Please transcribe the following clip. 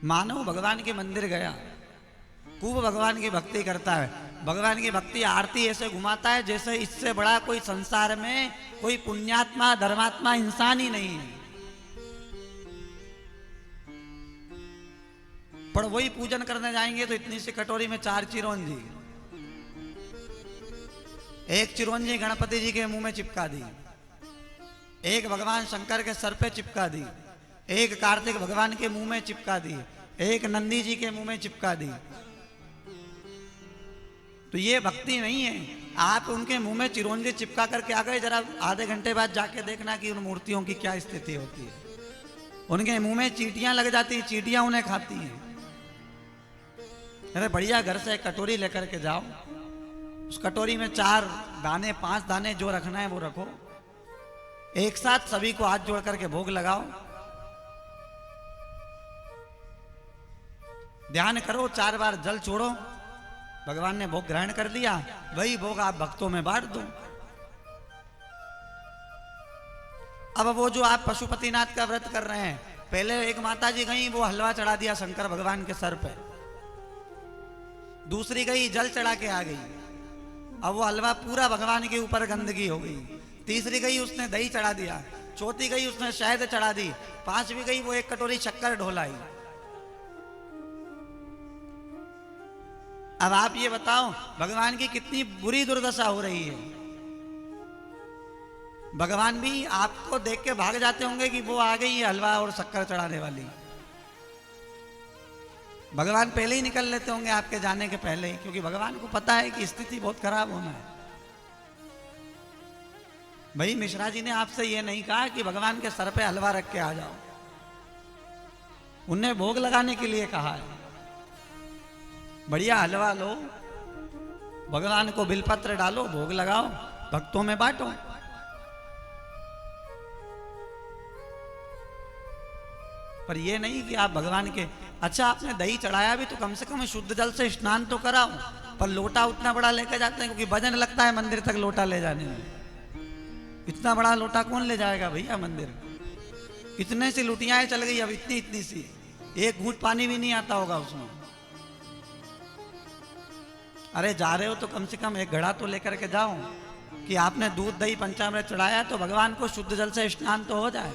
मानव भगवान के मंदिर गया, खूब भगवान की भक्ति करता है, भगवान की भक्ति आरती ऐसे घुमाता है जैसे इससे बड़ा कोई संसार में कोई पुण्यात्मा धर्मात्मा इंसान ही नहीं है। पर वही पूजन करने जाएंगे तो इतनी सी कटोरी में 4 चिरौंजी, एक चिरौंजी गणपति जी के मुंह में चिपका दी, एक भगवान शंकर के सर पे चिपका दी, एक कार्तिक भगवान के मुंह में चिपका दी, एक नंदी जी के मुंह में चिपका दी। तो ये भक्ति नहीं है। आप उनके मुंह में चिरौंजी चिपका करके आ गए, जरा आधे घंटे बाद जाके देखना कि उन मूर्तियों की क्या स्थिति होती है। उनके मुंह में चींटियां लग जाती हैं, चींटियां उन्हें खाती हैं। अरे बढ़िया, घर से एक कटोरी लेकर के जाओ, उस कटोरी में 4 दाने 5 दाने जो रखना है वो रखो, एक साथ सभी को हाथ जोड़ करके भोग लगाओ, ध्यान करो, 4 बार जल छोड़ो, भगवान ने भोग ग्रहण कर लिया, वही भोग आप भक्तों में बांट दो। अब वो जो आप पशुपतिनाथ का व्रत कर रहे हैं, पहले एक माता जी गई, वो हलवा चढ़ा दिया शंकर भगवान के सर पे, दूसरी गई जल चढ़ा के आ गई, अब वो हलवा पूरा भगवान के ऊपर गंदगी हो गई, तीसरी गई उसने दही चढ़ा दिया, चौथी गई उसने शहद चढ़ा दी, 5वीं गई वो एक कटोरी शक्कर ढोलाई। अब आप ये बताओ भगवान की कितनी बुरी दुर्दशा हो रही है। भगवान भी आपको देख के भाग जाते होंगे कि वो आ गई है हलवा और शक्कर चढ़ाने वाली। भगवान पहले ही निकल लेते होंगे आपके जाने के पहले ही, क्योंकि भगवान को पता है कि स्थिति बहुत खराब होना है। भाई मिश्रा जी ने आपसे ये नहीं कहा कि भगवान के सर पे हलवा रख के आ जाओ, उन्हें भोग लगाने के लिए कहा है। बढ़िया हलवा लो, भगवान को बिलपत्र डालो, भोग लगाओ, भक्तों में बांटो। पर ये नहीं कि आप भगवान के, अच्छा आपने दही चढ़ाया भी तो कम से कम शुद्ध जल से स्नान तो कराओ, पर लोटा उतना बड़ा लेकर जाते हैं क्योंकि वजन लगता है मंदिर तक लोटा ले जाने में। इतना बड़ा लोटा कौन ले जाएगा भैया मंदिर? इतने सी लुटियाएं चल गई, अब इतनी इतनी सी, एक घूंट पानी भी नहीं आता होगा उसमें। अरे जा रहे हो तो कम से कम एक घड़ा तो लेकर के जाओ कि आपने दूध दही पंचामृत चढ़ाया तो भगवान को शुद्ध जल से स्नान तो हो जाए।